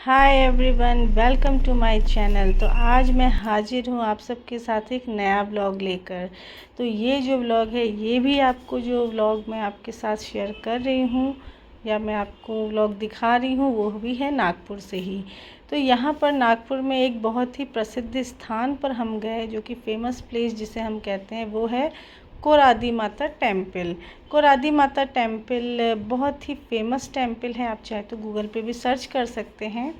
Hi everyone, welcome to my channel. तो आज मैं हाजिर हूँ आप सबके साथ एक नया ब्लॉग लेकर। तो ये जो ब्लॉग है, ये भी आपको जो ब्लॉग मैं आपके साथ शेयर कर रही हूँ या मैं आपको ब्लॉग दिखा रही हूँ, वो भी है नागपुर से ही। तो यहाँ पर नागपुर में एक बहुत ही प्रसिद्ध स्थान पर हम गए, जो कि फेमस प्लेस जिसे हम कहते हैं वो है कोरादी माता टेम्पल। कोरादी माता टेम्पल बहुत ही फेमस टेम्पल है, आप चाहे तो गूगल पे भी सर्च कर सकते हैं।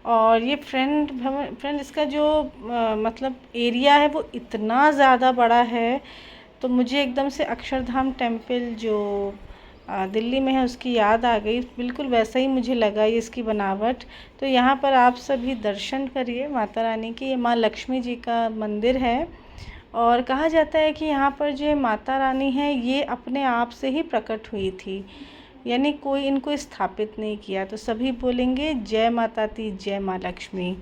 और ये फ्रेंड इसका जो मतलब एरिया है वो इतना ज़्यादा बड़ा है। तो मुझे एकदम से अक्षरधाम टेम्पल जो दिल्ली में है उसकी याद आ गई। बिल्कुल वैसा ही मुझे लगा ये इसकी बनावट। तो यहाँ पर आप सभी दर्शन करिए माता रानी की। ये माँ लक्ष्मी जी का मंदिर है और कहा जाता है कि यहाँ पर जो माता रानी है ये अपने आप से ही प्रकट हुई थी, यानी कोई इनको स्थापित नहीं किया। तो सभी बोलेंगे जय माता दी, जय माँ लक्ष्मी।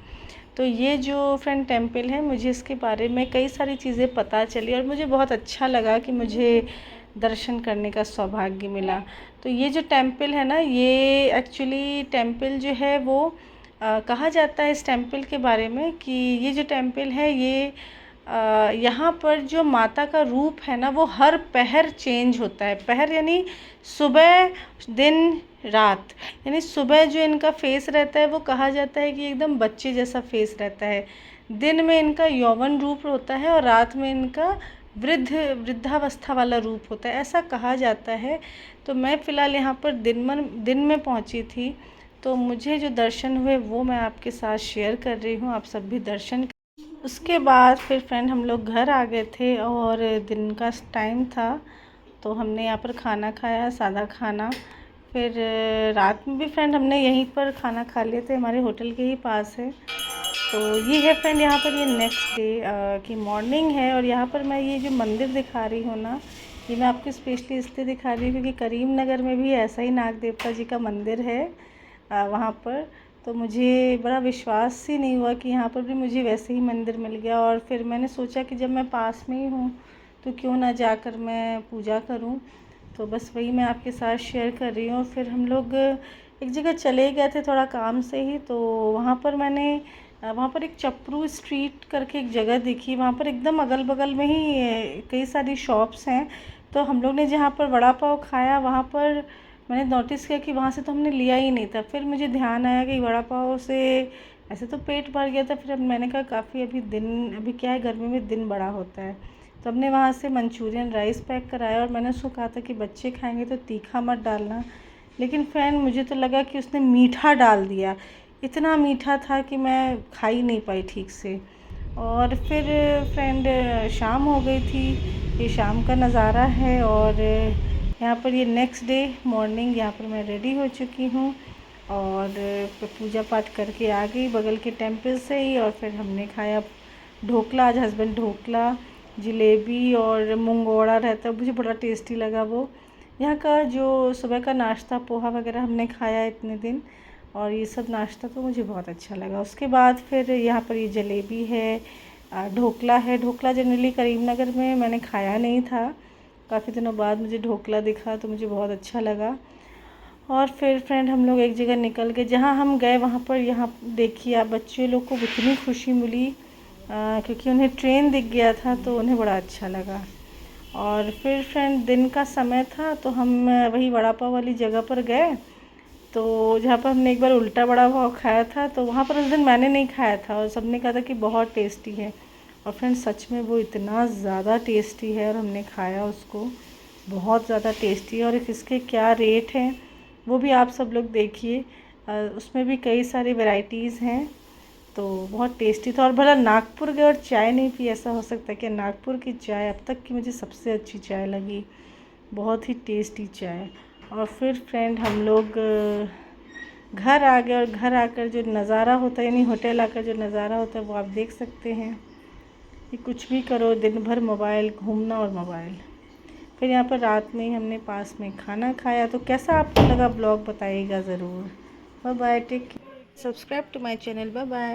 तो ये जो फ्रेंड टेम्पल है, मुझे इसके बारे में कई सारी चीज़ें पता चली और मुझे बहुत अच्छा लगा कि मुझे दर्शन करने का सौभाग्य मिला। तो ये जो टेम्पल है ना, ये एक्चुअली टेम्पल जो है वो कहा जाता है इस टेम्पल के बारे में कि ये जो टेम्पल है ये यहाँ पर जो माता का रूप है ना वो हर पहर चेंज होता है। पहर यानी सुबह, दिन, रात। यानी सुबह जो इनका फेस रहता है वो कहा जाता है कि एकदम बच्चे जैसा फेस रहता है। दिन में इनका यौवन रूप होता है और रात में इनका वृद्धावस्था वाला रूप होता है, ऐसा कहा जाता है। तो मैं फ़िलहाल यहाँ पर दिन में पहुँची थी, तो मुझे जो दर्शन हुए वो मैं आपके साथ शेयर कर रही हूँ। आप सब भी दर्शन। उसके बाद फिर फ्रेंड हम लोग घर आ गए थे और दिन का टाइम था, तो हमने यहाँ पर खाना खाया, सादा खाना। फिर रात में भी फ्रेंड हमने यहीं पर खाना खा लिए थे, हमारे होटल के ही पास है। तो ये है फ्रेंड यहाँ पर ये नेक्स्ट डे की मॉर्निंग है। और यहाँ पर मैं ये जो मंदिर दिखा रही हूँ ना, ये मैं आपको स्पेशली इसलिए दिखा रही हूँ क्योंकि करीम नगर में भी ऐसा ही नाग देवता जी का मंदिर है वहाँ पर। तो मुझे बड़ा विश्वास ही नहीं हुआ कि यहाँ पर भी मुझे वैसे ही मंदिर मिल गया। और फिर मैंने सोचा कि जब मैं पास में ही हूँ तो क्यों ना जाकर मैं पूजा करूँ। तो बस वही मैं आपके साथ शेयर कर रही हूँ। फिर हम लोग एक जगह चले गए थे थोड़ा काम से ही, तो वहाँ पर एक चपरू स्ट्रीट करके एक जगह दिखी। वहाँ पर एकदम अगल बगल में ही कई सारी शॉप्स हैं। तो हम लोग ने जहाँ पर वड़ा पाव खाया, वहाँ पर मैंने नोटिस किया कि वहाँ से तो हमने लिया ही नहीं था। फिर मुझे ध्यान आया कि वड़ा पाव से ऐसे तो पेट भर गया था। फिर अब मैंने कहा काफ़ी अभी क्या है, गर्मी में दिन बड़ा होता है। तो हमने वहाँ से मंचूरियन राइस पैक कराया और मैंने उसको कहा था कि बच्चे खाएंगे तो तीखा मत डालना। लेकिन फ्रेंड मुझे तो लगा कि उसने मीठा डाल दिया। इतना मीठा था कि मैं खा ही नहीं पाई ठीक से। और फिर फ्रेंड शाम हो गई थी। ये शाम का नज़ारा है। और यहाँ पर ये नेक्स्ट डे मॉर्निंग, यहाँ पर मैं रेडी हो चुकी हूँ और पूजा पाठ करके आ गई बगल के टेम्पल से ही। और फिर हमने खाया ढोकला। आज हस्बैंड ढोकला, जलेबी और मुंगोड़ा रहता है, मुझे बड़ा टेस्टी लगा वो। यहाँ का जो सुबह का नाश्ता पोहा वगैरह हमने खाया इतने दिन, और ये सब नाश्ता तो मुझे बहुत अच्छा लगा। उसके बाद फिर यहाँ पर ये जलेबी है, ढोकला है। ढोकला जनरली करीमनगर में मैंने खाया नहीं था, काफ़ी दिनों बाद मुझे ढोकला दिखा तो मुझे बहुत अच्छा लगा। और फिर फ्रेंड हम लोग एक जगह निकल गए, जहाँ हम गए वहाँ पर यहाँ देखिए आप, बच्चे लोग को इतनी खुशी मिली क्योंकि उन्हें ट्रेन दिख गया था तो उन्हें बड़ा अच्छा लगा। और फिर फ्रेंड दिन का समय था तो हम वही वड़ा पाव वाली जगह पर गए, तो जहाँ पर हमने एक बार उल्टा वड़ा पाव खाया था। तो वहाँ पर उस दिन मैंने नहीं खाया था और सबने कहा था कि बहुत टेस्टी है। और फ्रेंड सच में वो इतना ज़्यादा टेस्टी है और हमने खाया उसको, बहुत ज़्यादा टेस्टी है। और इसके क्या रेट हैं वो भी आप सब लोग देखिए, उसमें भी कई सारी वैरायटीज़ हैं। तो बहुत टेस्टी था। और भला नागपुर गए और चाय नहीं पी, ऐसा हो सकता है कि नागपुर की चाय अब तक की मुझे सबसे अच्छी चाय लगी, बहुत ही टेस्टी चाय। और फिर फ्रेंड हम लोग घर आ गए और घर आकर जो नज़ारा होता है, यानी होटल आकर जो नज़ारा होता है वो आप देख सकते हैं कि कुछ भी करो दिन भर मोबाइल, घूमना और मोबाइल। फिर यहाँ पर रात में ही हमने पास में खाना खाया। तो कैसा आपको लगा ब्लॉग बताइएगा ज़रूर। Bye bye, take care, subscribe to my channel, bye bye.